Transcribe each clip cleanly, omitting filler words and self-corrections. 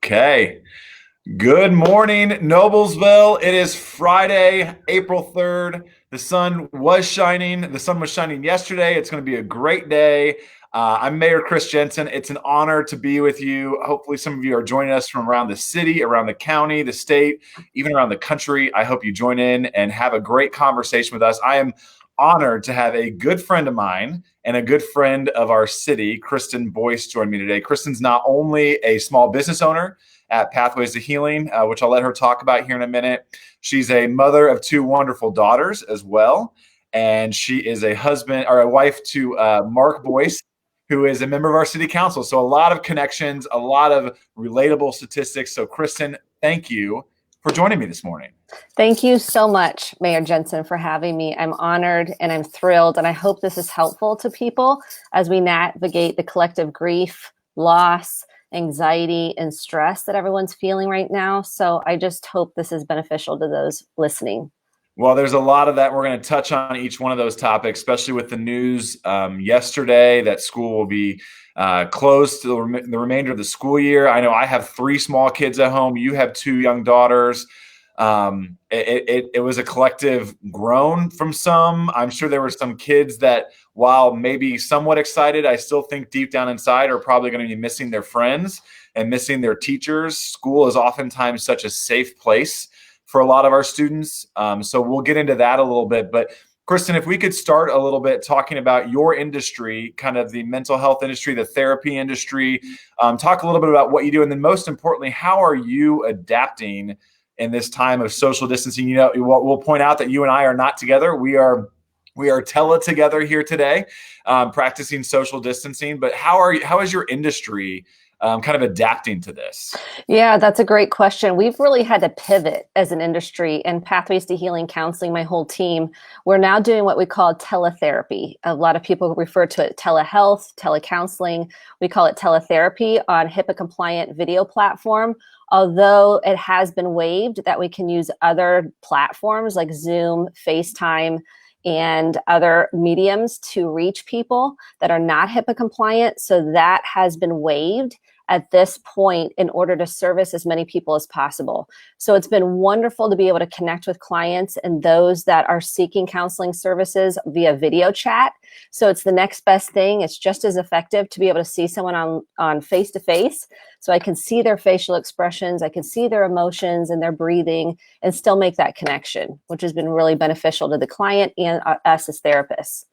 Okay. Good morning, Noblesville. It is Friday, April 3rd. The sun was shining. The sun was shining yesterday. It's going to be a great day. I'm Mayor Chris Jensen. It's an honor to be with you. Hopefully, some of you are joining us from around the city, around the county, the state, even around the country. I hope you join in and have a great conversation with us. I am honored to have a good friend of mine and a good friend of our city, Kristen Boice, join me today. Kristen's not only a small business owner at Pathways to Healing, which I'll let her talk about here in a minute. She's a mother of two wonderful daughters as well. And she is a husband or a wife to Mark Boice, who is a member of our city council. So a lot of connections, a lot of relatable statistics. So Kristen, thank you for joining me this morning. Thank you so much, Mayor Jensen, for having me. I'm honored and I'm thrilled. And I hope this is helpful to people as we navigate the collective grief, loss, anxiety, and stress that everyone's feeling right now. So I just hope this is beneficial to those listening. Well, there's a lot of that. We're going to touch on each one of those topics, especially with the news yesterday that school will be closed to the remainder of the school year. I know I have 3 small kids at home. You have 2 young daughters. It was a collective groan from some. I'm sure there were some kids that, while maybe somewhat excited, I still think deep down inside are probably going to be missing their friends and missing their teachers. School is oftentimes such a safe place for a lot of our students. So we'll get into that a little bit. But Kristen, if we could start a little bit talking about your industry, kind of the mental health industry, the therapy industry, talk a little bit about what you do. And then most importantly, how are you adapting in this time of social distancing? You know, we'll point out that you and I are not together. We are tele together here today, practicing social distancing. But how is your industry kind of adapting to this? Yeah, that's a great question. We've really had to pivot as an industry, and Pathways to Healing Counseling, my whole team, we're now doing what we call teletherapy. A lot of people refer to it telehealth, telecounseling. We call it teletherapy on HIPAA compliant video platform. Although it has been waived that we can use other platforms like Zoom, FaceTime, and other mediums to reach people that are not HIPAA compliant. So that has been waived at this point in order to service as many people as possible. So it's been wonderful to be able to connect with clients and those that are seeking counseling services via video chat. So it's the next best thing. It's just as effective to be able to see someone on face-to-face. So I can see their facial expressions, I can see their emotions and their breathing and still make that connection, which has been really beneficial to the client and us as therapists.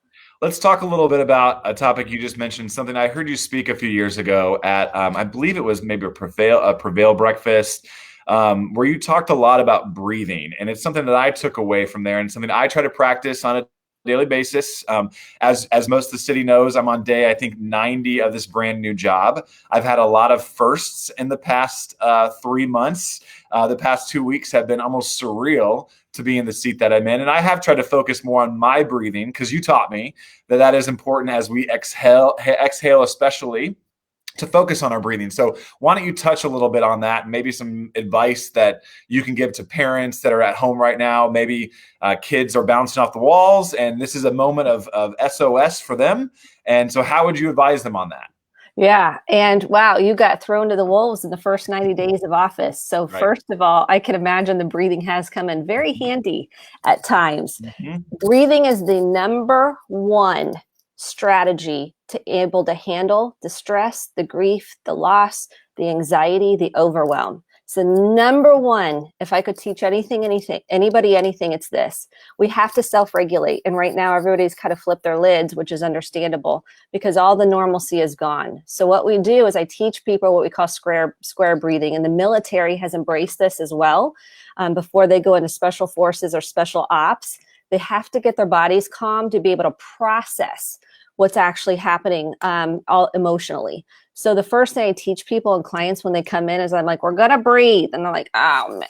Let's talk a little bit about a topic you just mentioned, something I heard you speak a few years ago at, I believe it was maybe a Prevail breakfast, where you talked a lot about breathing. And it's something that I took away from there and something I try to practice on a daily basis. As most of the city knows, I'm on day, I think, 90 of this brand new job. I've had a lot of firsts in the past 3 months. The past 2 weeks have been almost surreal to be in the seat that I'm in. And I have tried to focus more on my breathing because you taught me that is important as we exhale especially, to focus on our breathing. So why don't you touch a little bit on that, and maybe some advice that you can give to parents that are at home right now. Maybe kids are bouncing off the walls and this is a moment of SOS for them. And so how would you advise them on that? Yeah. And wow, you got thrown to the wolves in the first 90 days of office. So Right. First of all, I can imagine the breathing has come in very handy at times. Mm-hmm. Breathing is the number one strategy to able to handle the stress, the grief, the loss, the anxiety, the overwhelm. So number one, if I could teach anybody anything, it's this. We have to self-regulate. And right now everybody's kind of flipped their lids, which is understandable because all the normalcy is gone. So what we do is I teach people what we call square breathing. And the military has embraced this as well. Before they go into special forces or special ops, they have to get their bodies calm to be able to process what's actually happening all emotionally. So the first thing I teach people and clients when they come in is I'm like, we're going to breathe. And they're like, oh,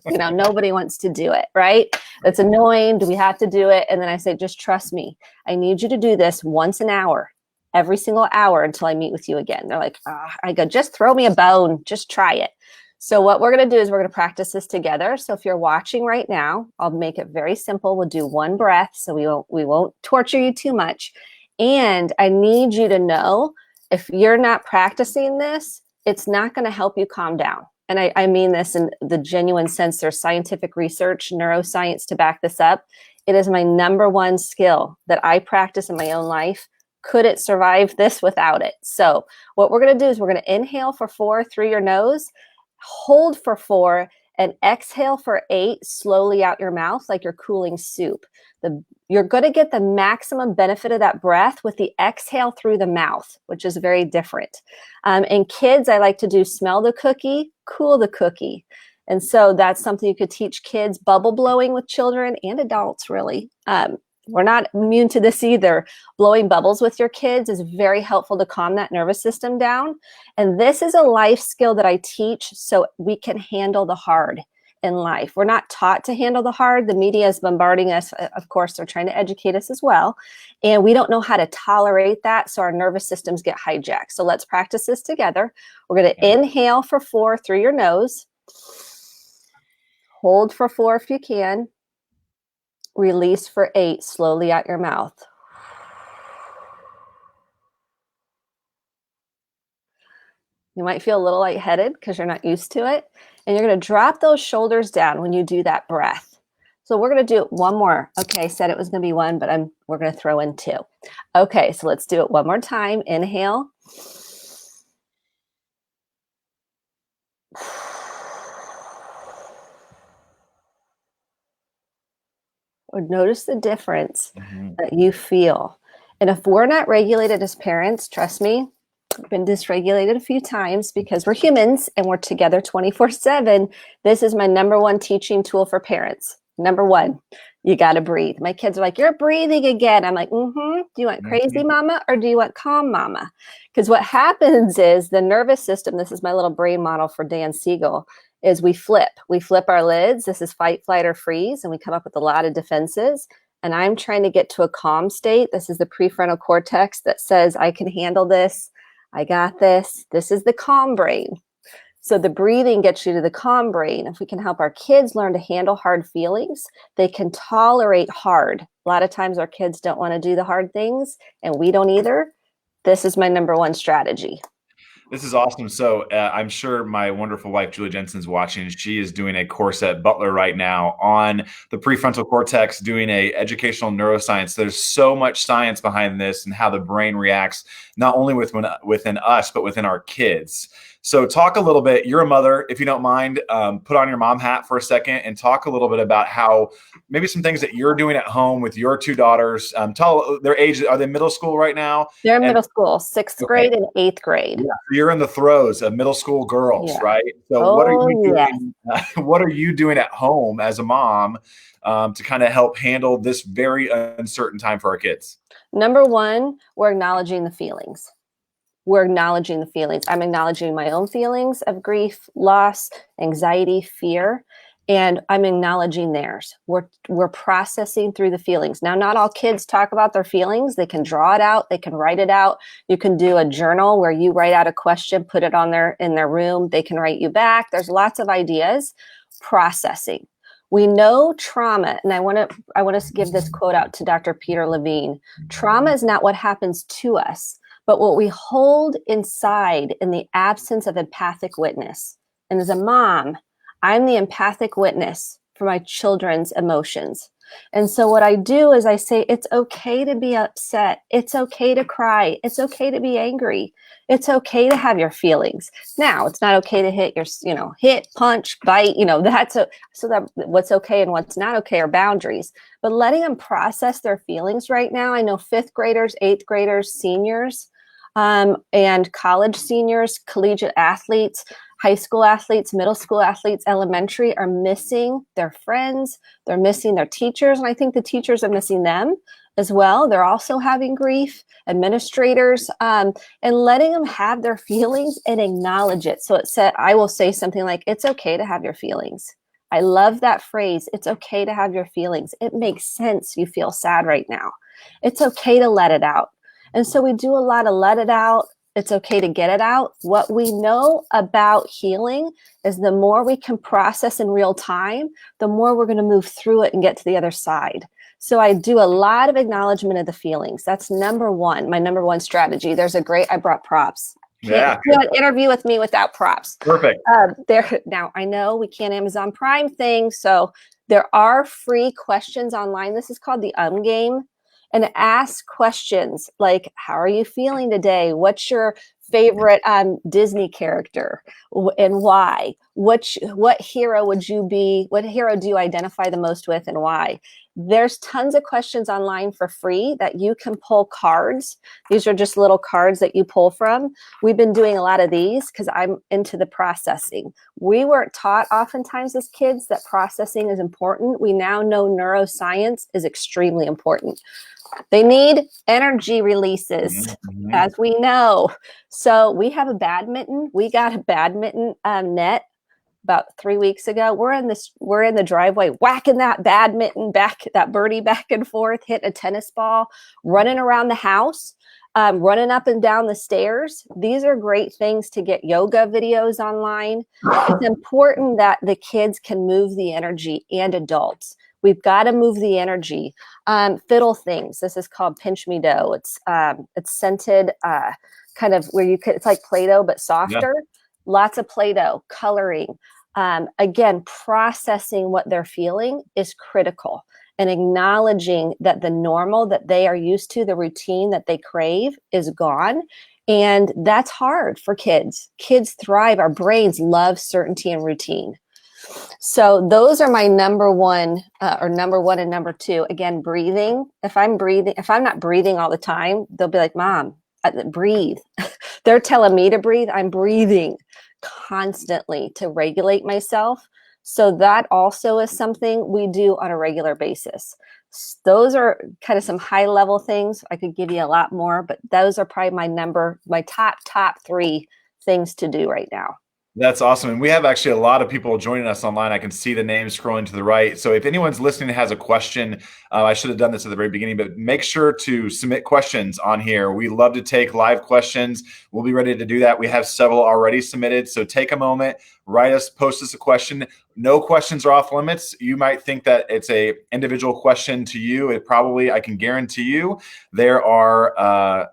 man. Nobody wants to do it, right? That's annoying. Do we have to do it? And then I say, just trust me. I need you to do this once an hour, every single hour until I meet with you again. They're like, I go, just throw me a bone. Just try it. So what we're going to do is we're going to practice this together. So if you're watching right now, I'll make it very simple. We'll do one breath. So we won't torture you too much. And I need you to know, if you're not practicing this, it's not going to help you calm down. And I mean this in the genuine sense. There's scientific research, neuroscience to back this up. It is my number one skill that I practice in my own life. Could it survive this without it? So what we're going to do is we're going to inhale for 4 through your nose, hold for 4, and exhale for 8 slowly out your mouth like you're cooling soup. You're going to get the maximum benefit of that breath with the exhale through the mouth, which is very different. And kids, I like to do smell the cookie, cool the cookie. And so that's something you could teach kids, bubble blowing with children and adults, really. We're not immune to this either. Blowing bubbles with your kids is very helpful to calm that nervous system down. And this is a life skill that I teach so we can handle the hard in life. We're not taught to handle the hard. The media is bombarding us. Of course, they're trying to educate us as well. And we don't know how to tolerate that. So our nervous systems get hijacked. So let's practice this together. We're going to inhale for 4 through your nose. Hold for 4 if you can. Release for 8 slowly out your mouth. You might feel a little lightheaded because you're not used to it. And you're going to drop those shoulders down when you do that breath. So we're going to do it one more. Okay, I said it was going to be 1, but we're going to throw in 2. Okay, so let's do it one more time. Inhale. Or notice the difference that you feel. And if we're not regulated as parents, trust me, I've been dysregulated a few times because we're humans and we're together 24/7. This is my number one teaching tool for parents. Number 1, you got to breathe. My kids are like, you're breathing again. I'm like, do you want crazy mama or do you want calm mama? Because what happens is the nervous system, this is my little brain model for Dan Siegel, is we flip our lids. This is fight, flight, or freeze. And we come up with a lot of defenses. And I'm trying to get to a calm state. This is the prefrontal cortex that says, I can handle this. I got this. This is the calm brain. So the breathing gets you to the calm brain. If we can help our kids learn to handle hard feelings, they can tolerate hard. A lot of times our kids don't want to do the hard things, and we don't either. This is my number 1 strategy. This is awesome. So I'm sure my wonderful wife, Julie Jensen's watching. She is doing a course at Butler right now on the prefrontal cortex, doing a educational neuroscience. There's so much science behind this and how the brain reacts, not only within us, but within our kids. So talk a little bit, you're a mother, if you don't mind, put on your mom hat for a second and talk a little bit about how maybe some things that you're doing at home with your 2 daughters. Tell their age. Are they middle school right now? They're middle school, 6th grade and 8th grade. Yeah, you're in the throes of middle school girls, right? So what are you doing? What are you doing at home as a mom to kind of help handle this very uncertain time for our kids? Number 1, we're acknowledging the feelings. We're acknowledging the feelings. I'm acknowledging my own feelings of grief, loss, anxiety, fear, and I'm acknowledging theirs. We're processing through the feelings. Now, not all kids talk about their feelings. They can draw it out. They can write it out. You can do a journal where you write out a question, put it in their room. They can write you back. There's lots of ideas. Processing. We know trauma, and I want to give this quote out to Dr. Peter Levine. Trauma is not what happens to us, but what we hold inside in the absence of empathic witness. And as a mom, I'm the empathic witness for my children's emotions. And so what I do is I say, it's okay to be upset. It's okay to cry. It's okay to be angry. It's okay to have your feelings. Now, it's not okay to hit, punch, bite, so that what's okay and what's not okay are boundaries. But letting them process their feelings right now, I know 5th graders, 8th graders, seniors, and college seniors, collegiate athletes, high school athletes, middle school athletes, elementary are missing their friends. They're missing their teachers. And I think the teachers are missing them as well. They're also having grief, administrators, and letting them have their feelings and acknowledge it. So it said, I will say something like, it's okay to have your feelings. I love that phrase. It's okay to have your feelings. It makes sense. You feel sad right now. It's okay to let it out. And so we do a lot of let it out. It's okay to get it out. What we know about healing is the more we can process in real time, the more we're going to move through it and get to the other side. So I do a lot of acknowledgement of the feelings. That's number 1, my number 1 strategy. I brought props. Yeah. Do an interview with me without props. Perfect. Now I know we can't Amazon Prime things, so there are free questions online. This is called the game, and ask questions like, "How are you feeling today? What's your favorite Disney character, and why? What hero would you be? What hero do you identify the most with, and why?" There's tons of questions online for free that you can pull cards. These are just little cards that you pull from. We've been doing a lot of these because I'm into the processing. We weren't taught oftentimes as kids that processing is important. We now know neuroscience is extremely important. They need energy releases, Mm-hmm. as we know. So we have a badminton. We got a badminton net about 3 weeks ago. We're in the driveway whacking that badminton that birdie back and forth, hitting a tennis ball, running around the house, running up and down the stairs. These are great things to get yoga videos online. It's important that the kids can move the energy, and adults. We've got to move the energy. Fiddle things. This is called Pinch Me Dough. It's scented, kind of where it's like Play-Doh but softer. Yeah. Lots of Play-Doh, coloring. Again, processing what they're feeling is critical, and acknowledging that the normal that they are used to, the routine that they crave, is gone. And that's hard for kids. Kids thrive. Our brains love certainty and routine. So those are my number one and number two. Again, breathing. If I'm not breathing all the time, they'll be like, "Mom, breathe." They're telling me to breathe. I'm breathing constantly to regulate myself. So that also is something we do on a regular basis. Those are kind of some high level things. I could give you a lot more, but those are probably my top three things to do right now. That's awesome. And we have actually a lot of people joining us online. I can see the names scrolling to the right. So if anyone's listening and has a question, I should have done this at the very beginning, but make sure to submit questions on here. We love to take live questions. We'll be ready to do that. We have several already submitted. So take a moment, post us a question. No questions are off limits. You might think that it's a individual question to you. I can guarantee you, there are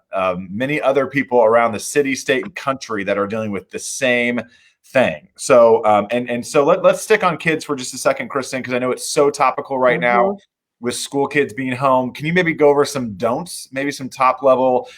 many other people around the city, state, and country that are dealing with the same thing. So so let's stick on kids for just a second, Kristen, because I know it's so topical right now with school kids being home. Can you maybe go over some don'ts, maybe some top level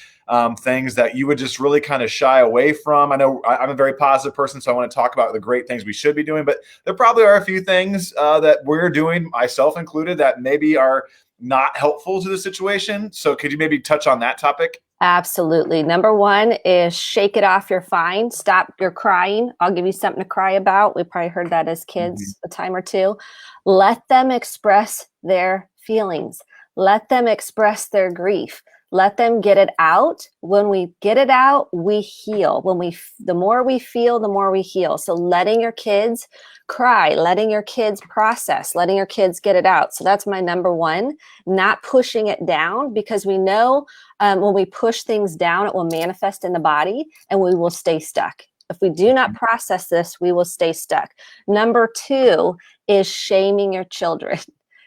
things that you would just really kind of shy away from? I know I'm a very positive person, so I want to talk about the great things we should be doing, but there probably are a few things that we're doing, myself included, that maybe are not helpful to the situation. So could you maybe touch on that topic? Absolutely. Number one is shake it off. You're fine. Stop your crying. I'll give you something to cry about. We probably heard that as kids a time or two. Let them express their feelings. Let them express their grief. Let them get it out. When we get it out, we heal. The more we feel, the more we heal. So letting your kids cry, letting your kids process, letting your kids get it out. So that's my number one, not pushing it down, because we know when we push things down, it will manifest in the body and we will stay stuck. If we do not process this, we will stay stuck. Number two is shaming your children.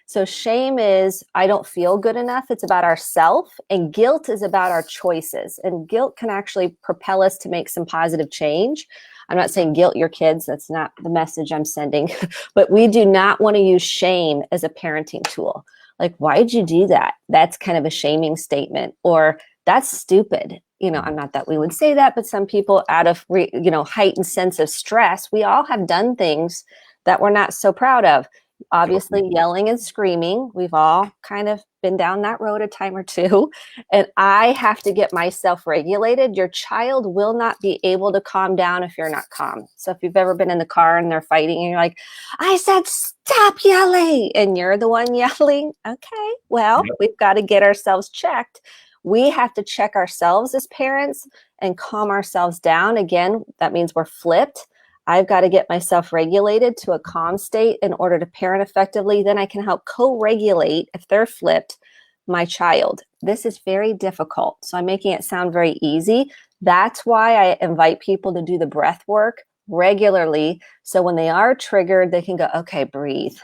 So shame is, I don't feel good enough. It's about ourself, and guilt is about our choices. And guilt can actually propel us to make some positive change. I'm not saying guilt your kids. That's not the message I'm sending. But we do not want to use shame as a parenting tool. Like, why'd you do that? That's kind of a shaming statement. Or that's stupid. I'm not that we would say that, but some people, out of heightened sense of stress, we all have done things that we're not so proud of. Obviously, yelling and screaming. We've all kind of been down that road a time or two. And I have to get myself regulated. Your child will not be able to calm down if you're not calm. So if you've ever been in the car and they're fighting and you're like, "I said, stop yelling," and you're the one yelling. Okay, well, we've got to get ourselves checked. We have to check ourselves as parents and calm ourselves down. Again, that means we're flipped. I've got to get myself regulated to a calm state in order to parent effectively. Then I can help co-regulate, if they're flipped, my child. This is very difficult. So I'm making it sound very easy. That's why I invite people to do the breath work regularly. So when they are triggered, they can go, okay, breathe.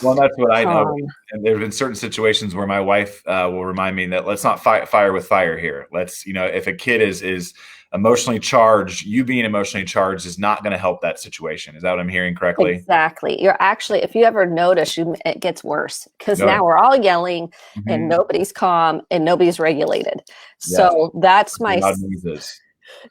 Well, that's what I know. And there have been certain situations where my wife will remind me that let's not fight fire with fire here. Let's, if a kid is emotionally charged, you being emotionally charged is not going to help that situation. Is that what I'm hearing correctly? Exactly. You're actually, if you ever notice, it gets worse because No. now we're all yelling and Mhm. nobody's calm and nobody's regulated. Yes. So that's The my, loud noises.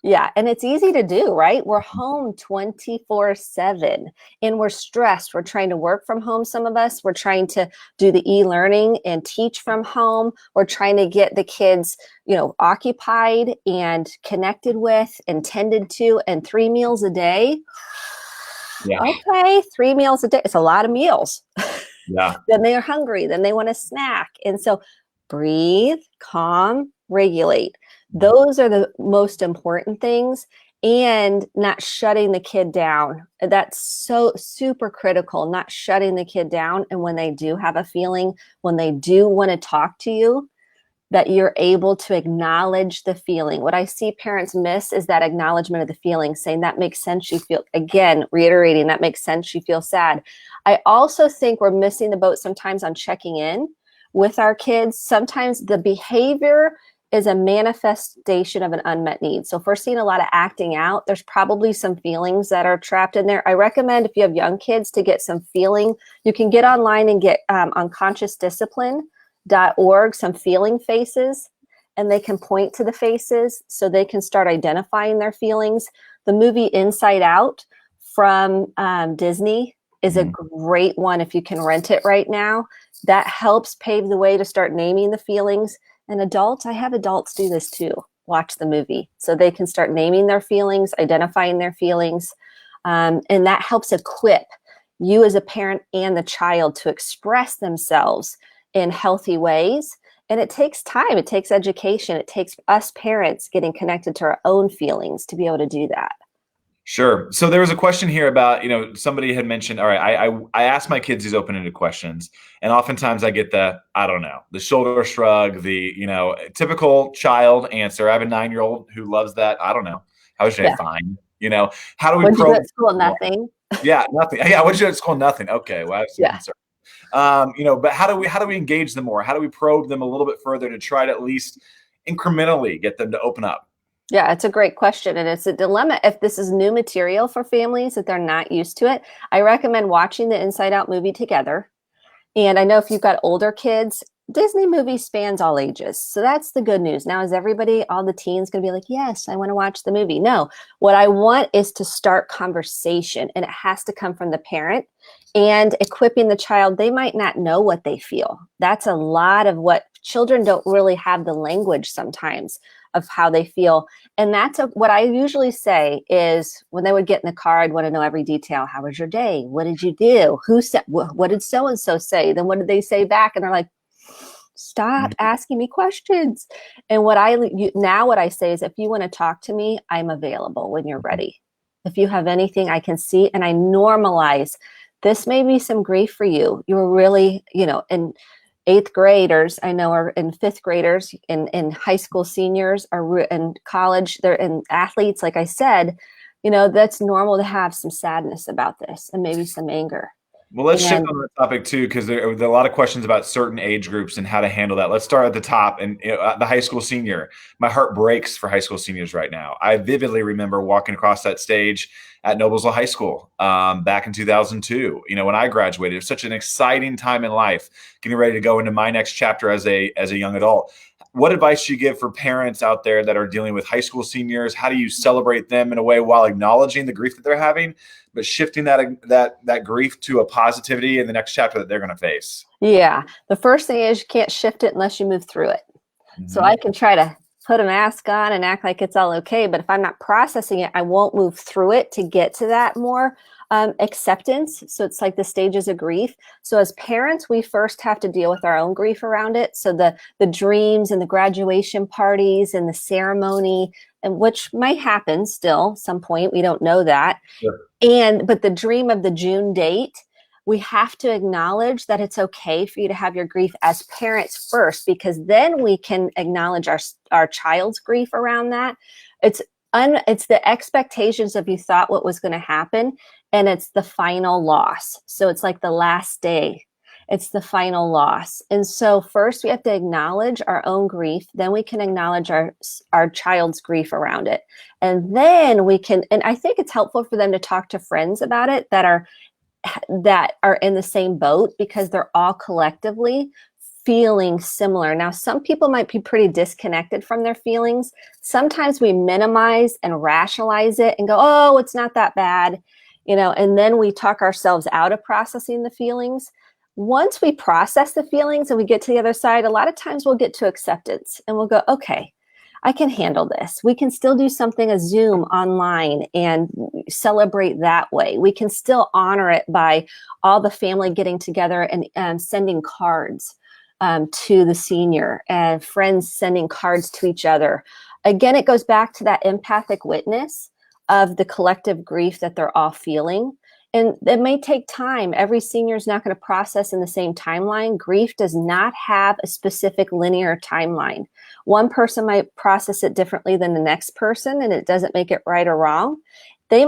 yeah. And it's easy to do, right? We're home 24/7 and we're stressed. We're trying to work from home. Some of us, we're trying to do the e-learning and teach from home. We're trying to get the kids, occupied and connected with and tended to, and 3 meals a day. Yeah. Okay, 3 meals a day. It's a lot of meals. Yeah. Then they are hungry. Then they want a snack. And so breathe, calm, regulate. Those are the most important things. And not shutting the kid down. That's so super critical, not shutting the kid down. And when they do have a feeling, when they do want to talk to you, that you're able to acknowledge the feeling. What I see parents miss is that acknowledgement of the feeling, saying that makes sense. You feel, again, reiterating that makes sense. You feel sad. I also think we're missing the boat sometimes on checking in with our kids. Sometimes the behavior is a manifestation of an unmet need. So if we're seeing a lot of acting out, there's probably some feelings that are trapped in there. I recommend if you have young kids to get some feeling. You can get online and get unconsciousdiscipline.org, some feeling faces, and they can point to the faces so they can start identifying their feelings. The movie Inside Out from Disney is a great one if you can rent it right now. That helps pave the way to start naming the feelings. And adults, I have adults do this too. Watch the movie so they can start naming their feelings, identifying their feelings. And that helps equip you as a parent and the child to express themselves in healthy ways. And it takes time. It takes education. It takes us parents getting connected to our own feelings to be able to do that. Sure. So there was a question here about, somebody had mentioned, all right, I ask my kids these open-ended questions, and oftentimes I get I don't know, the shoulder shrug, the, typical child answer. I have a 9-year-old who loves that. I don't know. How was your day? Yeah. Fine. How do we What'd you do probe? at school? Nothing. Yeah, nothing. Yeah, what'd you do at school? Nothing. Okay, well, I have some Yeah. concern. But how do we engage them more? How do we probe them a little bit further to try to at least incrementally get them to open up? Yeah, it's a great question. And it's a dilemma. If this is new material for families that they're not used to it, I recommend watching the Inside Out movie together. And I know if you've got older kids, Disney movie spans all ages. So that's the good news. Now, is everybody, all the teens, going to be like, yes, I want to watch the movie? No. What I want is to start conversation, and it has to come from the parent and equipping the child. They might not know what they feel. That's a lot of what children don't really have the language sometimes of how they feel. And that's what I usually say is when they would get in the car, I'd want to know every detail. How was your day? What did you do? Who said, what did so-and-so say? Then what did they say back? And they're like, stop asking me questions. And what I say is, if you want to talk to me, I'm available when you're ready. If you have anything I can see, and I normalize, this may be some grief for you. You're really, and 8th graders, I know, are in 5th graders, in high school seniors, are in college, they're in athletes. Like I said, that's normal to have some sadness about this and maybe some anger. Well, let's shift on that topic too, because there are a lot of questions about certain age groups and how to handle that. Let's start at the top, and the high school senior. My heart breaks for high school seniors right now. I vividly remember walking across that stage at Noblesville High School back in 2002. When I graduated, it was such an exciting time in life, getting ready to go into my next chapter as a young adult. What advice do you give for parents out there that are dealing with high school seniors? How do you celebrate them in a way while acknowledging the grief that they're having, but shifting that grief to a positivity in the next chapter that they're going to face? Yeah. The first thing is you can't shift it unless you move through it. So I can try to put a mask on and act like it's all okay, but if I'm not processing it, I won't move through it to get to that more acceptance. So it's like the stages of grief. So as parents, we first have to deal with our own grief around it. So the dreams and the graduation parties and the ceremony, and which might happen still some point, we don't know that. Sure. But the dream of the June date, we have to acknowledge that it's okay for you to have your grief as parents first, because then we can acknowledge our child's grief around that. It's the expectations of you thought what was going to happen, and it's the final loss. So it's like the last day. It's the final loss. And so first we have to acknowledge our own grief, then we can acknowledge our child's grief around it. And then we can, and I think it's helpful for them to talk to friends about it that are in the same boat, because they're all collectively feeling similar. Now, some people might be pretty disconnected from their feelings. Sometimes we minimize and rationalize it and go, oh, it's not that bad, and then we talk ourselves out of processing the feelings. Once we process the feelings and we get to the other side, a lot of times we'll get to acceptance and we'll go, okay, I can handle this. We can still do something, a Zoom online, and celebrate that way. We can still honor it by all the family getting together and sending cards to the senior, and friends sending cards to each other. Again, it goes back to that empathic witness of the collective grief that they're all feeling. And it may take time. Every senior is not going to process in the same timeline. Grief does not have a specific linear timeline. One person might process it differently than the next person, and it doesn't make it right or wrong. This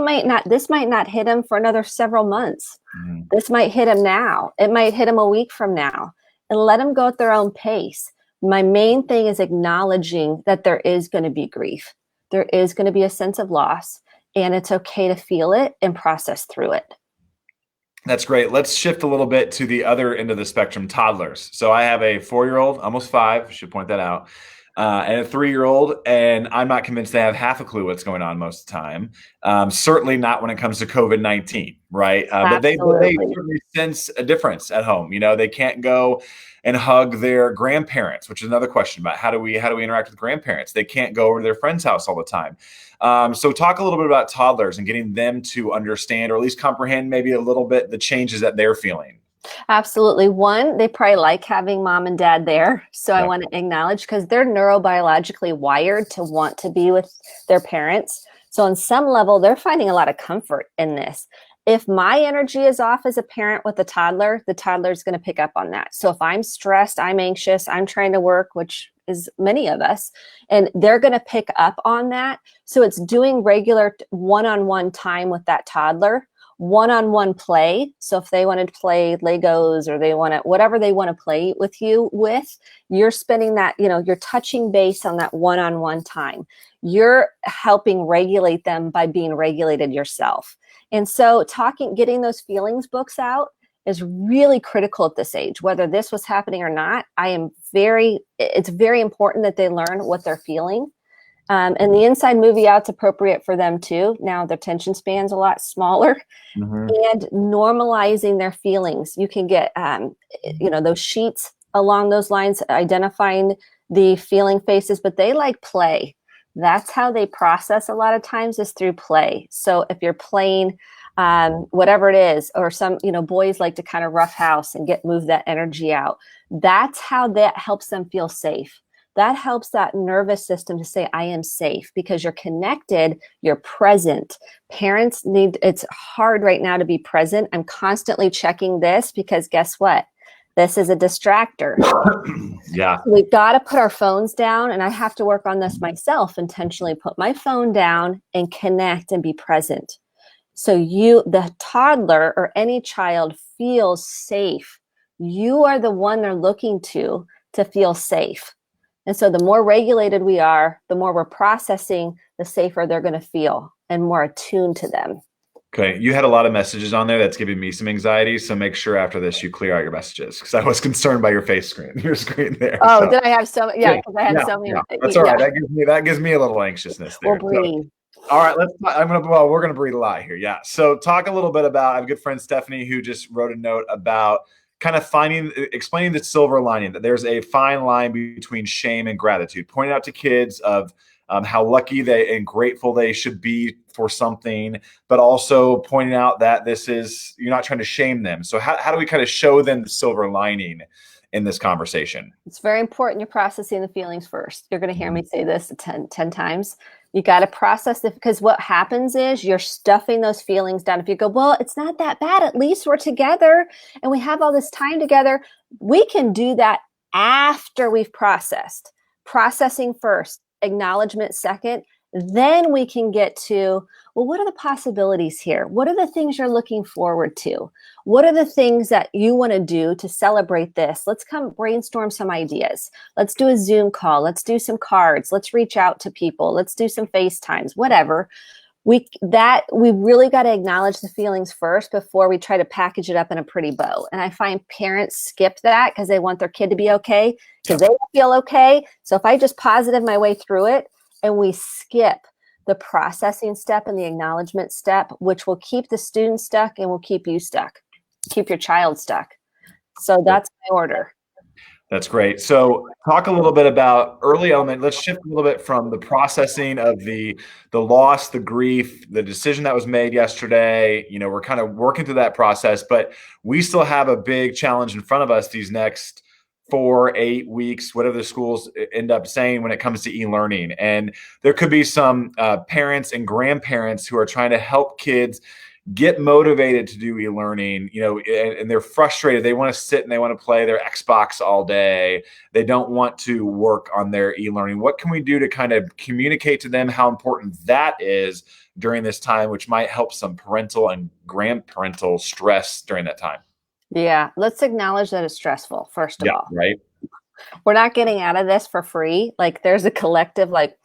might not hit them for another several months. Mm-hmm. This might hit them now. It might hit them a week from now. And let them go at their own pace. My main thing is acknowledging that there is going to be grief. There is going to be a sense of loss, and it's okay to feel it and process through it. That's great. Let's shift a little bit to the other end of the spectrum, toddlers. So I have a 4-year-old, almost 5, I should point that out, and a 3-year-old, and I'm not convinced they have half a clue what's going on most of the time. Certainly not when it comes to COVID-19, right? But they certainly sense a difference at home. They can't go and hug their grandparents, which is another question about how do we interact with grandparents. They can't go over to their friend's house all the time. So talk a little bit about toddlers and getting them to understand, or at least comprehend maybe a little bit, the changes that they're feeling. Absolutely. One, they probably like having mom and dad there. So I want to acknowledge, because they're neurobiologically wired to want to be with their parents. So on some level, they're finding a lot of comfort in this. If my energy is off as a parent with a toddler, the toddler is going to pick up on that. So if I'm stressed, I'm anxious, I'm trying to work, which is many of us, and they're going to pick up on that. So it's doing regular one-on-one time with that toddler, one-on-one play. So if they want to play Legos, or they want to, whatever they want to play with you with, you're spending that, you're touching base on that one-on-one time. You're helping regulate them by being regulated yourself. And so getting those feelings books out is really critical at this age. Whether this was happening or not, it's very important that they learn what they're feeling. And the inside movie out's appropriate for them too. Now their attention span's a lot smaller. Mm-hmm. And normalizing their feelings. You can get, those sheets along those lines, identifying the feeling faces, but they like play. That's how they process a lot of times, is through play. So if you're playing whatever it is, or some, boys like to kind of roughhouse and move that energy out. That's how that helps them feel safe. That helps that nervous system to say, I am safe, because you're connected, you're present. Parents it's hard right now to be present. I'm constantly checking this, because guess what? This is a distractor. Yeah. We've got to put our phones down, and I have to work on this myself, intentionally put my phone down and connect and be present. So the toddler or any child feels safe. You are the one they're looking to feel safe. And so the more regulated we are, the more we're processing, the safer they're going to feel and more attuned to them. Okay. You had a lot of messages on there that's giving me some anxiety. So make sure after this you clear out your messages, because I was concerned by your screen there. Oh, so. Did I have so many? Yeah, because I had so many. Yeah. That's all right. That gives me a little anxiousness there. We'll breathe. So, all right, we're gonna breathe a lot here. Yeah. So talk a little bit about, I have a good friend Stephanie who just wrote a note about kind of explaining the silver lining, that there's a fine line between shame and gratitude, pointing out to kids of how lucky and grateful they should be for something, but also pointing out that you're not trying to shame them. So how do we kind of show them the silver lining in this conversation? It's very important you're processing the feelings first. You're going to hear me say this 10 times. You got to process it, because what happens is you're stuffing those feelings down. If you go, well, it's not that bad, at least we're together and we have all this time together. We can do that after we've processed. Processing first, acknowledgement second, Then we can get to, well, what are the possibilities here? What are the things you're looking forward to? What are the things that you want to do to celebrate this? Let's come brainstorm some ideas. Let's do a Zoom call. Let's do some cards. Let's reach out to people. Let's do some FaceTimes, whatever. We really got to acknowledge the feelings first before we try to package it up in a pretty bow. And I find parents skip that because they want their kid to be okay, because they don't feel okay. So if I just positive my way through it, and we skip the processing step and the acknowledgement step, which will keep the student stuck and will keep you stuck, keep your child stuck. So that's my order. That's great. So talk a little bit about early element. Let's shift a little bit from the processing of the loss, the grief, the decision that was made yesterday. You know, we're kind of working through that process, but we still have a big challenge in front of us these next 4, 8 weeks, whatever the schools end up saying when it comes to e-learning. And there could be some parents and grandparents who are trying to help kids get motivated to do e-learning, you know, and they're frustrated. They want to sit and they want to play their Xbox all day. They don't want to work on their e-learning. What can we do to kind of communicate to them how important that is during this time, which might help some parental and grandparental stress during that time? Yeah, let's acknowledge that it's stressful, first of all. Right. We're not getting out of this for free. Like, there's a collective, like,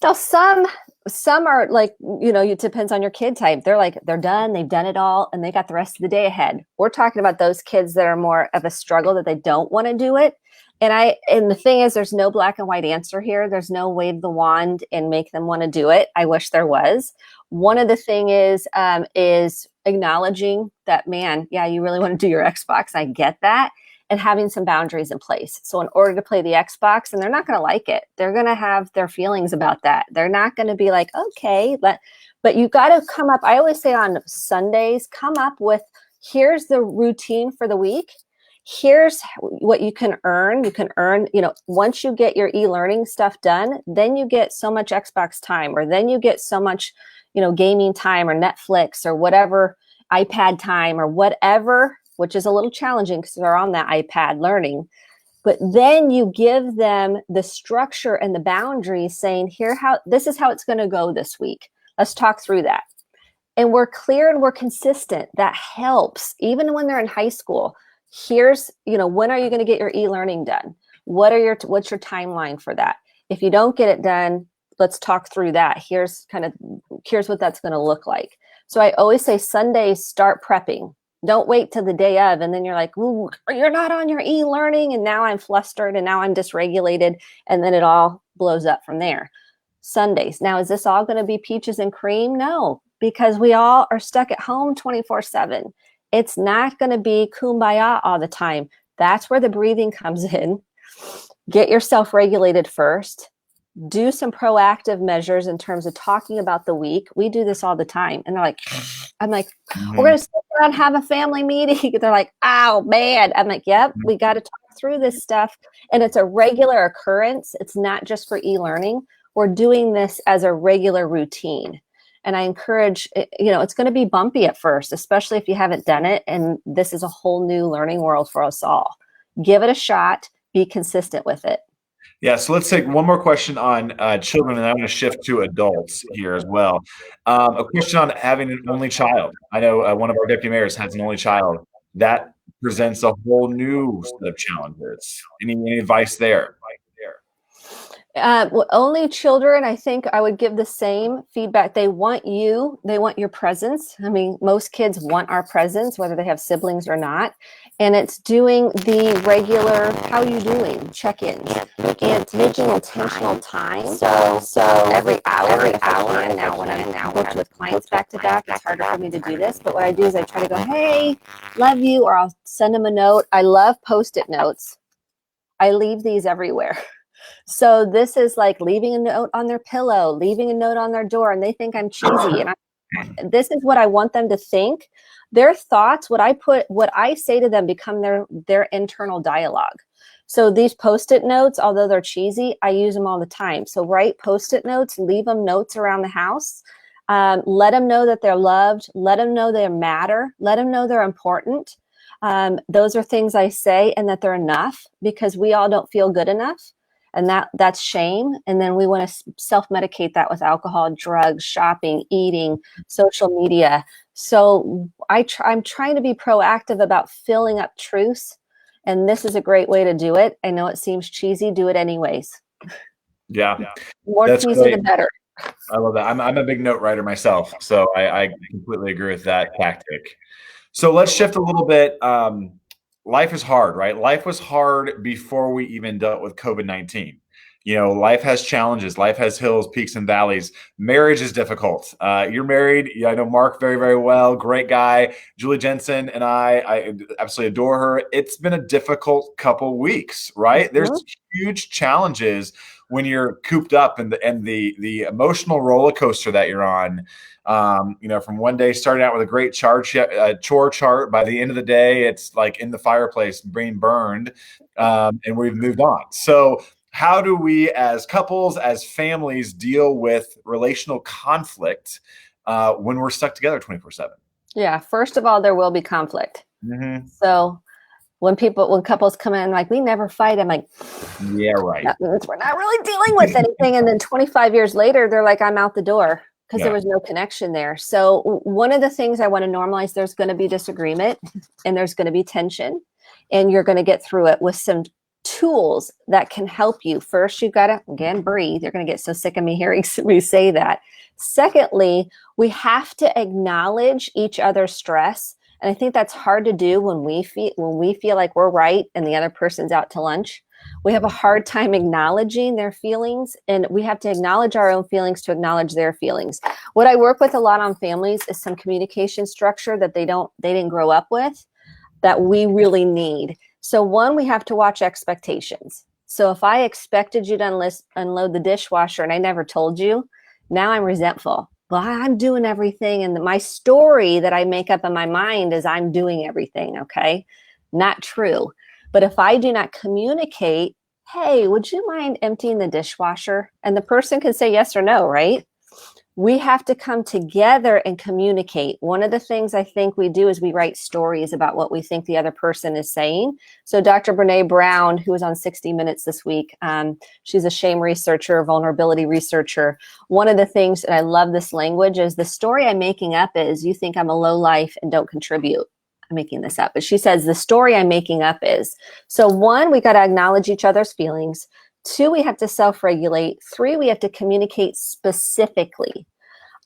now some are like, you know, it depends on your kid type. They're like, they're done, they've done it all, and they got the rest of the day ahead. We're talking about those kids that are more of a struggle, that they don't want to do it. And the thing is, there's no black and white answer here. There's no wave the wand and make them want to do it. I wish there was. One of the thing is acknowledging that, man, yeah, you really want to do your Xbox. I get that. And having some boundaries in place. So in order to play the Xbox, and they're not going to like it, they're going to have their feelings about that. They're not going to be like, okay, but you got to come up. I always say on Sundays, come up with, here's the routine for the week. Here's what you can earn. You can earn, you know, once you get your e-learning stuff done, then you get so much Xbox time, or then you get so much, you know, gaming time or Netflix or whatever, iPad time or whatever, which is a little challenging because they're on that iPad learning. But then you give them the structure and the boundaries, saying, this is how it's going to go this week. Let's talk through that. And we're clear and we're consistent. That helps. Even when they're in high school, here's, you know, when are you going to get your e-learning done? What's your timeline for that? If you don't get it done, let's talk through that. Here's what that's going to look like. So I always say Sundays, start prepping. Don't wait till the day of, and then you're like, ooh, you're not on your e-learning, and now I'm flustered, and now I'm dysregulated, and then it all blows up from there. Sundays. Now, is this all going to be peaches and cream? No, because we all are stuck at home 24/7. It's not going to be kumbaya all the time. That's where the breathing comes in. Get yourself regulated first. Do some proactive measures in terms of talking about the week. We do this all the time. And they're like, I'm like, we're going to sit down and have a family meeting. They're like, oh, man. I'm like, yep, we got to talk through this stuff. And it's a regular occurrence. It's not just for e-learning. We're doing this as a regular routine. And I encourage, you know, it's going to be bumpy at first, especially if you haven't done it. And this is a whole new learning world for us all. Give it a shot. Be consistent with it. Yeah, so let's take one more question on children, and I'm going to shift to adults here as well. A question on having an only child. I know one of our deputy mayors has an only child. That presents a whole new set of challenges. Any advice there? Only children, I think I would give the same feedback. They want your presence. I mean, most kids want our presence, whether they have siblings or not. And it's doing the regular, how are you doing? Check-ins. And it's making intentional time. So every hour now when I'm booked with clients back to back, it's harder for me to do this. But what I do is I try to go, hey, love you, or I'll send them a note. I love Post-it notes. I leave these everywhere. So this is like leaving a note on their pillow, leaving a note on their door, and they think I'm cheesy. And this is what I want them to think. Their thoughts, what I say to them become their internal dialogue. So these Post-it notes, although they're cheesy, I use them all the time. So write Post-it notes, leave them notes around the house. Let them know that they're loved. Let them know they matter. Let them know they're important. Those are things I say, and that they're enough, because we all don't feel good enough. And that's shame. And then we want to self-medicate that with alcohol, drugs, shopping, eating, social media. So I'm trying to be proactive about filling up truths. And this is a great way to do it. I know it seems cheesy, do it anyways. Yeah, More that's cheesy, great. the better. I love that. I'm a big note writer myself, so I completely agree with that tactic. So let's shift a little bit. Life is hard, right? Life was hard before we even dealt with COVID-19. Life has challenges. Life has hills, peaks, and valleys. Marriage is difficult. You're married. Yeah, I know Mark very, very well. Great guy. Julie Jensen and I absolutely adore her. It's been a difficult couple weeks, right? There's huge challenges when you're cooped up and the emotional roller coaster that you're on. From one day starting out with a great chore chart, by the end of the day, it's like in the fireplace being burned, and we've moved on. So how do we as couples, as families, deal with relational conflict when we're stuck together 24/7? Yeah. First of all, there will be conflict. Mm-hmm. So when couples come in, like, we never fight, I'm like, yeah, right. That means we're not really dealing with anything. And then 25 years later, they're like, I'm out the door, because there was no connection there. So one of the things I want to normalize, there's going to be disagreement and there's going to be tension, and you're going to get through it with some tools that can help you. First, you've got to, again, breathe. You're going to get so sick of me hearing me say that. Secondly, we have to acknowledge each other's stress. And I think that's hard to do when we feel like we're right and the other person's out to lunch. We have a hard time acknowledging their feelings, and we have to acknowledge our own feelings to acknowledge their feelings. What I work with a lot on families is some communication structure that they didn't grow up with, that we really need. So one, we have to watch expectations. So if I expected you to unload the dishwasher and I never told you, now I'm resentful. Well, I'm doing everything, and my story that I make up in my mind is I'm doing everything. Okay, not true. But if I do not communicate, hey, would you mind emptying the dishwasher? And the person can say yes or no, right? We have to come together and communicate. One of the things I think we do is we write stories about what we think the other person is saying. So Dr. Brene Brown, who was on 60 Minutes this week, she's a shame researcher, vulnerability researcher. One of the things, and I love this language, is the story I'm making up is you think I'm a low life and don't contribute. I'm making this up, but she says the story I'm making up is. So one, we got to acknowledge each other's feelings. Two, we have to self-regulate. Three, we have to communicate specifically.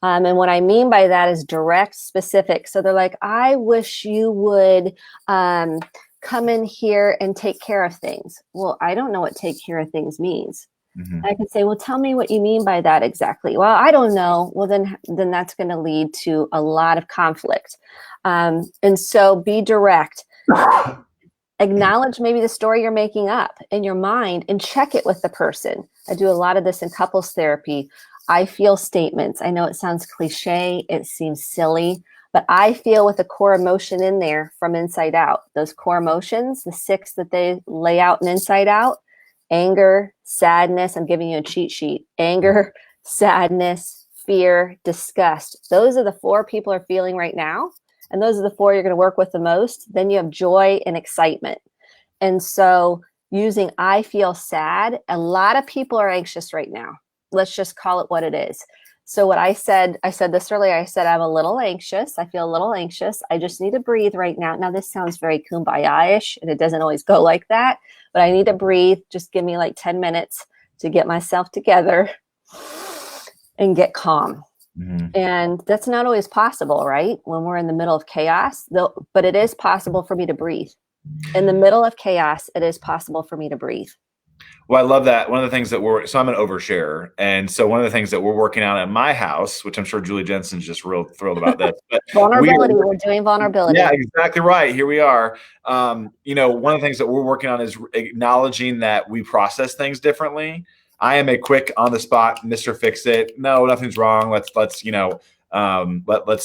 And what I mean by that is direct, specific. So they're like, I wish you would come in here and take care of things. Well, I don't know what take care of things means. Mm-hmm. I could say, well, tell me what you mean by that exactly. Well, I don't know. Well, then that's going to lead to a lot of conflict. And so be direct. Acknowledge maybe the story you're making up in your mind and check it with the person. I do a lot of this in couples therapy. I feel statements. I know it sounds cliche. It seems silly, but I feel with a core emotion in there from inside out. Those core emotions, the 6 that they lay out and inside out: anger, sadness. I'm giving you a cheat sheet. Anger, sadness, fear, disgust. Those are the 4 people are feeling right now. And those are the 4 you're going to work with the most. Then you have joy and excitement. And so using I feel sad, a lot of people are anxious right now. Let's just call it what it is. So what I said this earlier, I said, I'm a little anxious. I feel a little anxious. I just need to breathe right now. Now this sounds very kumbaya-ish, and it doesn't always go like that, but I need to breathe. Just give me like 10 minutes to get myself together and get calm. Mm-hmm. And that's not always possible, right? When we're in the middle of chaos, but it is possible for me to breathe. In the middle of chaos, it is possible for me to breathe. Well, I love that. One of the things that so I'm an oversharer. And so one of the things that we're working on at my house, which I'm sure Julie Jensen's just real thrilled about this. But vulnerability. We're doing vulnerability. Yeah, exactly right. Here we are. One of the things that we're working on is acknowledging that we process things differently. I am a quick on the spot, Mr. Fix It. No, nothing's wrong. Let's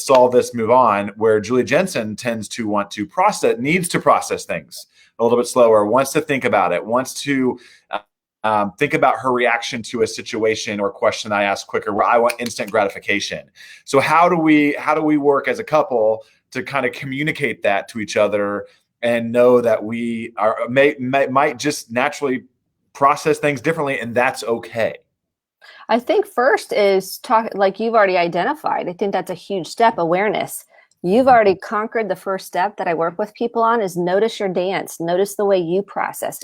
solve this, move on. Where Julie Jensen tends to needs to process things a little bit slower, wants to think about it, wants to think about her reaction to a situation or question I ask quicker, where I want instant gratification. So how do we work as a couple to kind of communicate that to each other and know that we might just naturally process things differently, and that's okay. I think first is talk, like you've already identified. I think that's a huge step, awareness. You've already conquered the first step that I work with people on is notice your dance, notice the way you process.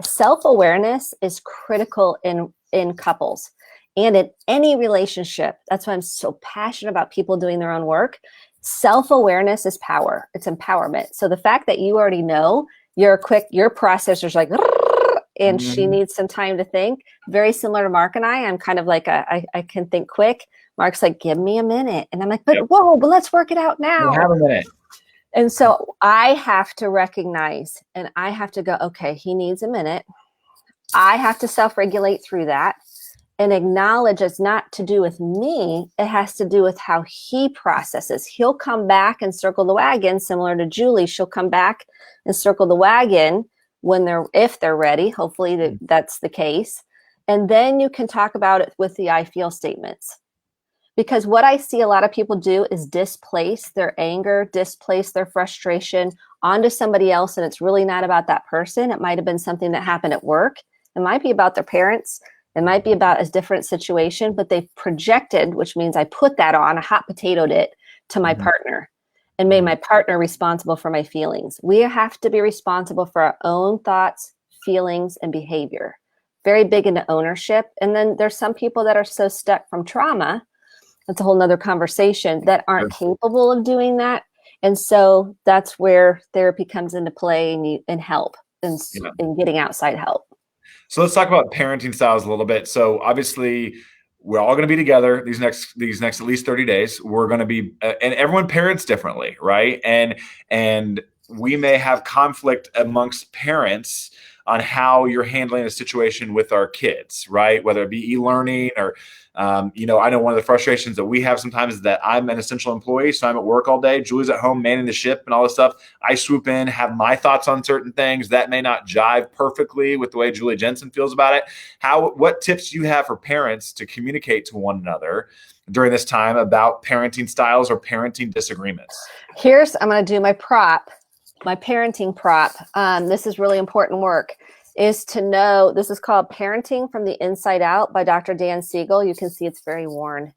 Self-awareness is critical in couples and in any relationship. That's why I'm so passionate about people doing their own work. Self-awareness is power. It's empowerment. So the fact that you already know your processor's like, and she needs some time to think. Very similar to Mark and I'm kind of like I can think quick. Mark's like, give me a minute. And I'm like, but whoa, but let's work it out now. Have a minute. And so I have to recognize and I have to go, okay, he needs a minute. I have to self-regulate through that and acknowledge it's not to do with me. It has to do with how he processes. He'll come back and circle the wagon, similar to Julie. She'll come back and circle the wagon if they're ready. Hopefully that's the case. And then you can talk about it with the I feel statements. Because what I see a lot of people do is displace their anger, displace their frustration onto somebody else. And it's really not about that person. It might have been something that happened at work. It might be about their parents. It might be about a different situation, but they've projected, which means I put that on, a hot potatoed it to my partner and made my partner responsible for my feelings. We have to be responsible for our own thoughts, feelings, and behavior. Very big into ownership. And then there's some people that are so stuck from trauma, that's a whole nother conversation, that aren't capable of doing that. And so that's where therapy comes into play and help and getting outside help. So let's talk about parenting styles a little bit. So obviously we're all going to be together these next at least 30 days. We're going to be, and everyone parents differently, right? And we may have conflict amongst parents on how you're handling a situation with our kids, right? Whether it be e-learning or, I know one of the frustrations that we have sometimes is that I'm an essential employee, so I'm at work all day. Julie's at home manning the ship and all this stuff. I swoop in, have my thoughts on certain things that may not jive perfectly with the way Julie Jensen feels about it. What tips do you have for parents to communicate to one another during this time about parenting styles or parenting disagreements? I'm going to do my parenting prop. This is really important work. Is to know, this is called Parenting from the Inside Out by Dr. Dan Siegel. You can see it's very worn.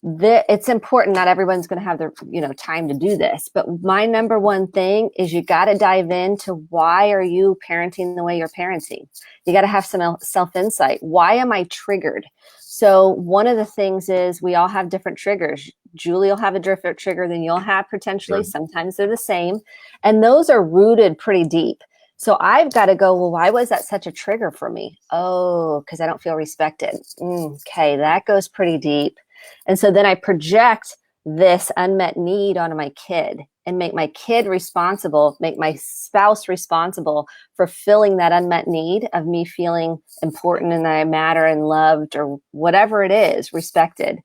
It's important. Not everyone's going to have the time to do this, but my number one thing is you got to dive into why are you parenting the way you're parenting? You got to have some self-insight. Why am I triggered? So one of the things is we all have different triggers. Julie will have a different trigger than you'll have potentially. Sure. Sometimes they're the same. And those are rooted pretty deep. So I've got to go, well, why was that such a trigger for me? Oh, because I don't feel respected. Okay, that goes pretty deep. And so then I project this unmet need onto my kid and make my kid responsible, make my spouse responsible for filling that unmet need of me feeling important and that I matter and loved or whatever it is, respected.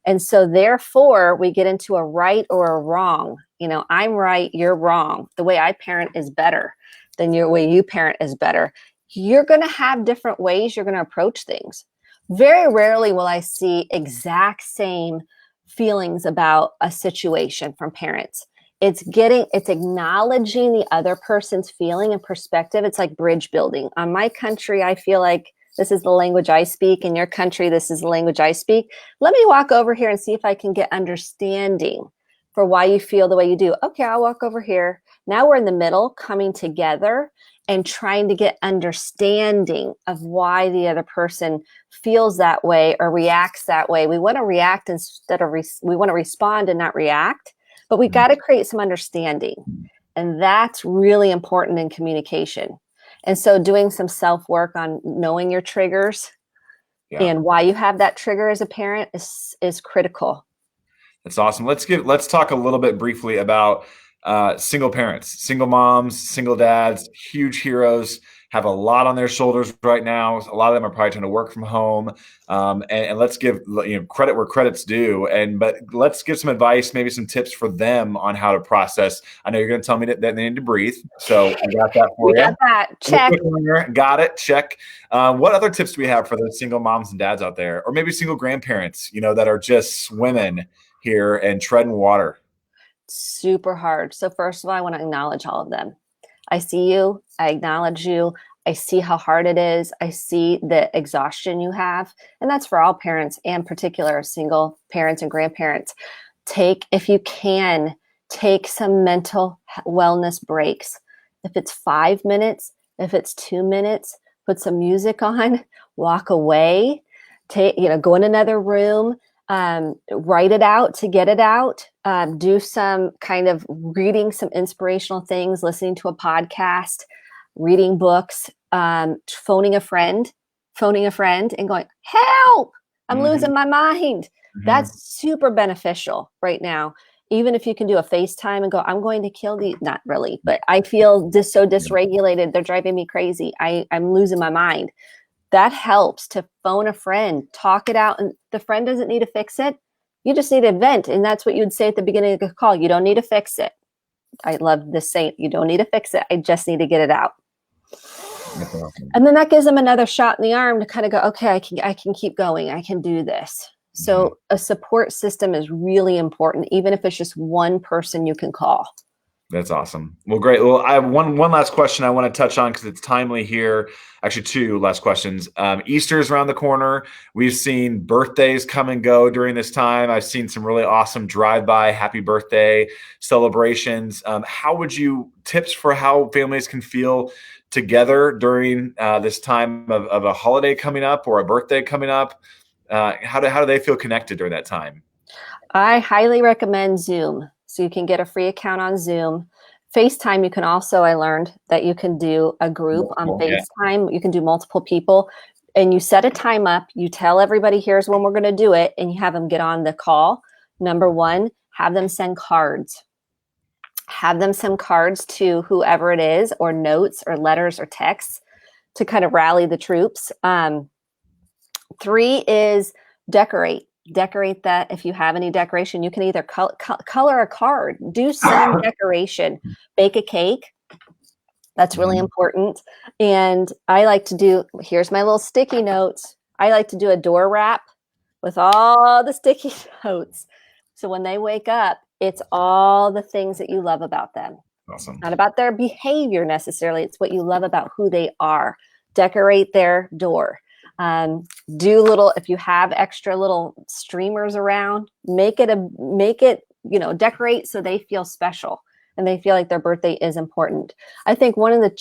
And so therefore we get into a right or a wrong. I'm right, you're wrong. The way I parent is better than your way you parent is better. You're going to have different ways you're going to approach things. Very rarely will I see exact same feelings about a situation from parents. It's acknowledging the other person's feeling and perspective. It's like bridge building. On my country, I feel like this is the language I speak. In your country, this is the language I speak. Let me walk over here and see if I can get understanding for why you feel the way you do. Okay, I'll walk over here. Now we're in the middle, coming together and trying to get understanding of why the other person feels that way or reacts that way. We want to react instead of we want to respond and not react, but we got to create some understanding. And that's really important in communication. And so doing some self-work on knowing your triggers and why you have that trigger as a parent is critical. That's awesome. Let's talk a little bit briefly about single parents, single moms, single dads, huge heroes, have a lot on their shoulders right now. A lot of them are probably trying to work from home. And let's give credit where credit's due. But let's give some advice, maybe some tips for them on how to process. I know you're going to tell me that they need to breathe. So I got that for you. Got that. Check. Got it. Check. What other tips do we have for those single moms and dads out there, or maybe single grandparents, that are just swimming here and treading water? Super hard. So first of all, I want to acknowledge all of them. I see you. I acknowledge you. I see how hard it is. I see the exhaustion you have. And that's for all parents, and particular single parents and grandparents. If you can, take some mental wellness breaks. If it's 5 minutes, if it's 2 minutes, put some music on, walk away, go in another room, write it out to get it out, do some kind of reading some inspirational things, listening to a podcast, reading books, phoning a friend and going, help, I'm losing my mind. That's super beneficial right now. Even if you can do a FaceTime and go, I'm going to kill these, not really, but I feel so dysregulated. They're driving me crazy. I'm losing my mind. That helps to phone a friend, talk it out. And the friend doesn't need to fix it. You just need to vent. And that's what you'd say at the beginning of the call. You don't need to fix it. I love this saying, you don't need to fix it. I just need to get it out. And then that gives them another shot in the arm to kind of go, okay, I can keep going. I can do this. So a support system is really important, even if it's just one person you can call. That's awesome. Well, great. Well, I have one last question I want to touch on because it's timely here. Actually, two last questions. Easter's around the corner. We've seen birthdays come and go during this time. I've seen some really awesome drive-by happy birthday celebrations. How would you tips for how families can feel together during this time of a holiday coming up or a birthday coming up? How do they feel connected during that time? I highly recommend Zoom. So you can get a free account on Zoom. FaceTime, you can also, I learned that you can do a group on FaceTime. Yeah. You can do multiple people, and you set a time up. You tell everybody, here's when we're going to do it, and you have them get on the call. Number one, have them send cards. Have them send cards to whoever it is, or notes or letters or texts to kind of rally the troops. 3 is decorate. Decorate that. If you have any decoration, you can either color a card, do some decoration, bake a cake. That's really important. And I like to do, here's my little sticky notes. I like to do a door wrap with all the sticky notes. So when they wake up, it's all the things that you love about them. Awesome. Not about their behavior necessarily. It's what you love about who they are. Decorate their door. If you have extra little streamers around, decorate so they feel special and they feel like their birthday is important. I think one of the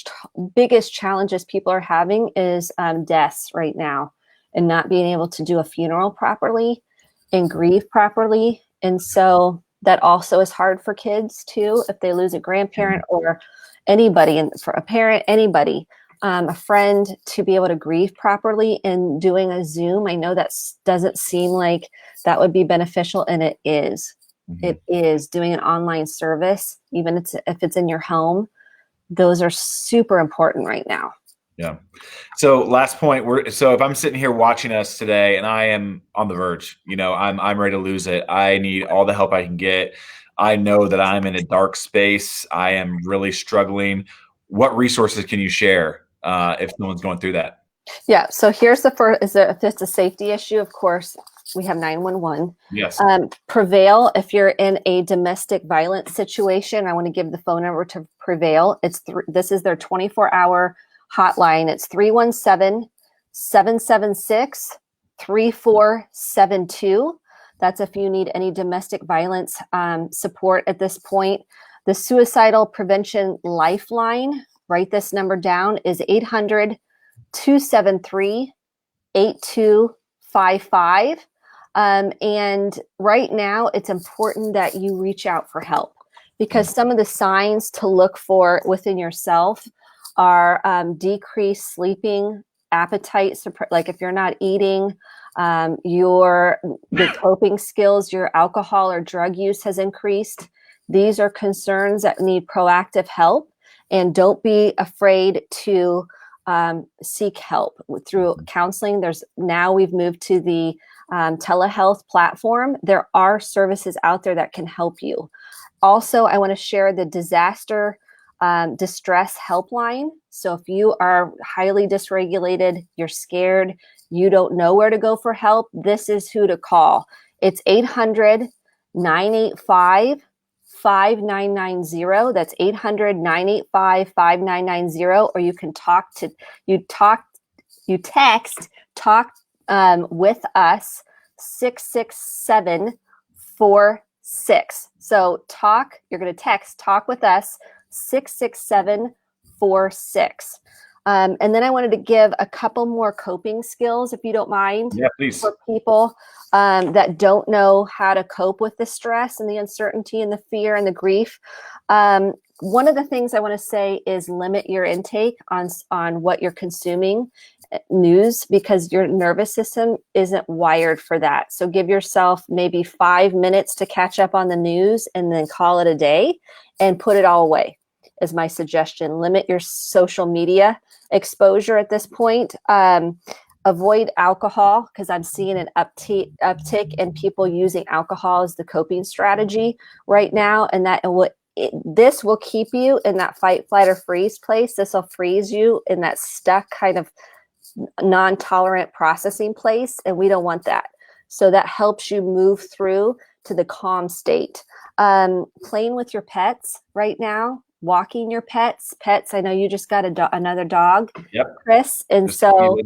biggest challenges people are having is deaths right now, and not being able to do a funeral properly and grieve properly. And so that also is hard for kids too, if they lose a grandparent or anybody, and for a parent, anybody. A friend, to be able to grieve properly, and doing a Zoom. I know that doesn't seem like that would be beneficial, and it is. It is. Doing an online service, even if it's in your home. Those are super important right now. Yeah. So last point, so if I'm sitting here watching us today and I am on the verge, I'm ready to lose it. I need all the help I can get. I know that I'm in a dark space. I am really struggling. What resources can you share if someone's going through that? Yeah. So here's the first, if it's a safety issue, of course, we have 911. Yes. Prevail, if you're in a domestic violence situation, I want to give the phone number to Prevail. This is their 24-hour hotline. It's 317-776-3472. That's if you need any domestic violence support at this point. The Suicidal Prevention Lifeline, write this number down, is 800-273-8255. And right now, it's important that you reach out for help, because some of the signs to look for within yourself are decreased sleeping, appetite, like if you're not eating, the coping skills, your alcohol or drug use has increased. These are concerns that need proactive help, and don't be afraid to seek help through counseling. We've moved to the telehealth platform. There are services out there that can help you. Also, I want to share the disaster distress helpline. So if you are highly dysregulated, you're scared, you don't know where to go for help, this is who to call. It's 800-985 5990. That's 800-985-5990. Or you can text talk with us 66746. So you're going to text talk with us 66746. And then I wanted to give a couple more coping skills, if you don't mind. Yeah, please. For people that don't know how to cope with the stress and the uncertainty and the fear and the grief. One of the things I want to say is limit your intake on what you're consuming news, because your nervous system isn't wired for that. So give yourself maybe 5 minutes to catch up on the news and then call it a day and put it all away, is my suggestion. Limit your social media exposure at this point. Avoid alcohol, because I'm seeing an uptick in people using alcohol as the coping strategy right now. And this will keep you in that fight, flight, or freeze place. This will freeze you in that stuck kind of non-tolerant processing place. And we don't want that. So that helps you move through to the calm state. Playing with your pets right now, walking your pets. I know you just got another dog, yep, Chris. And so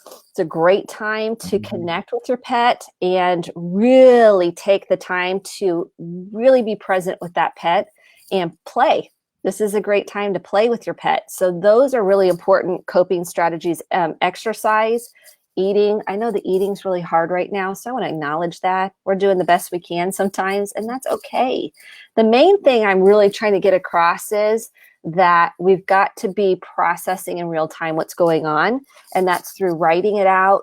it's a great time to connect with your pet and really take the time to really be present with that pet and play. This is a great time to play with your pet. So those are really important coping strategies. Exercise, eating. I know the eating's really hard right now, so I want to acknowledge that. We're doing the best we can sometimes, and that's okay. The main thing I'm really trying to get across is that we've got to be processing in real time what's going on, and that's through writing it out,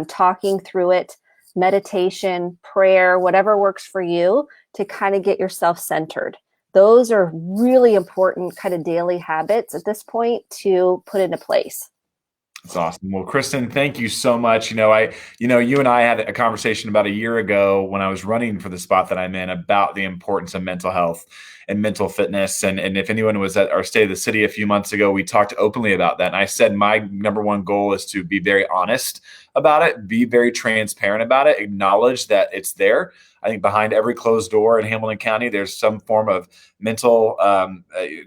talking through it, meditation, prayer, whatever works for you to kind of get yourself centered. Those are really important kind of daily habits at this point to put into place. That's awesome. Well, Kristen, thank you so much. You and I had a conversation about a year ago when I was running for the spot that I'm in about the importance of mental health and mental fitness. And if anyone was at our State of the City a few months ago, we talked openly about that. And I said my number one goal is to be very honest about it, be very transparent about it, acknowledge that it's there. I think behind every closed door in Hamilton County, there's some form of mental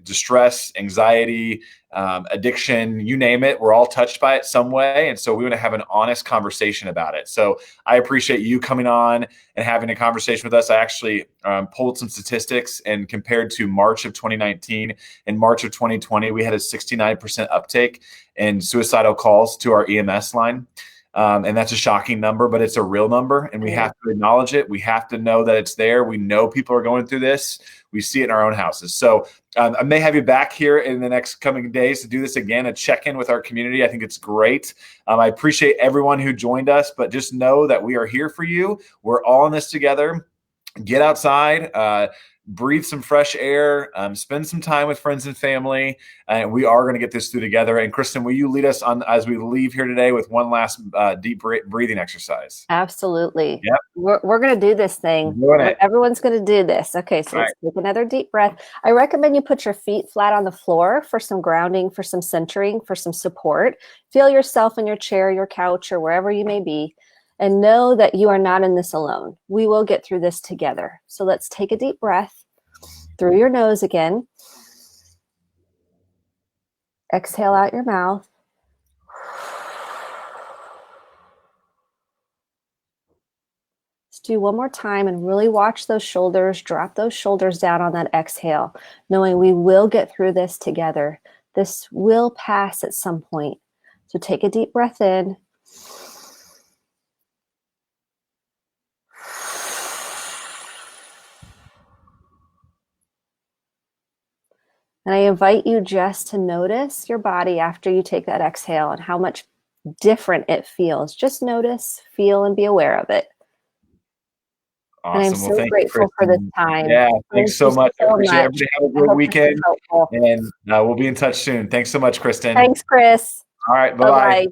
distress, anxiety, addiction, you name it. We're all touched by it some way. And so we want to have an honest conversation about it. So I appreciate you coming on and having a conversation with us. I actually pulled some statistics, and compared to March of 2019 and March of 2020, we had a 69% uptake in suicidal calls to our EMS line. And that's a shocking number, but it's a real number, and we have to acknowledge it. We have to know that it's there. We know people are going through this. We see it in our own houses. So I may have you back here in the next coming days to do this again, a check-in with our community. I think it's great. I appreciate everyone who joined us, but just know that we are here for you. We're all in this together. Get outside, breathe some fresh air, spend some time with friends and family, and we are going to get this through together. And Kristen, will you lead us on as we leave here today with one last deep breathing exercise? Absolutely. Yep. We're going to do this thing. Everyone's going to do this. Okay, so let's take another deep breath. I recommend you put your feet flat on the floor for some grounding, for some centering, for some support. Feel yourself in your chair, your couch, or wherever you may be. And know that you are not in this alone. We will get through this together. So let's take a deep breath through your nose again. Exhale out your mouth. Let's do one more time and really watch those shoulders. Drop those shoulders down on that exhale, knowing we will get through this together. This will pass at some point. So take a deep breath in. And I invite you just to notice your body after you take that exhale and how much different it feels. Just notice, feel, and be aware of it. Awesome. And I'm so grateful for this time. Yeah, thanks so much. I appreciate everybody. Have a good weekend. And we'll be in touch soon. Thanks so much, Kristen. Thanks, Chris. All right. Bye-bye.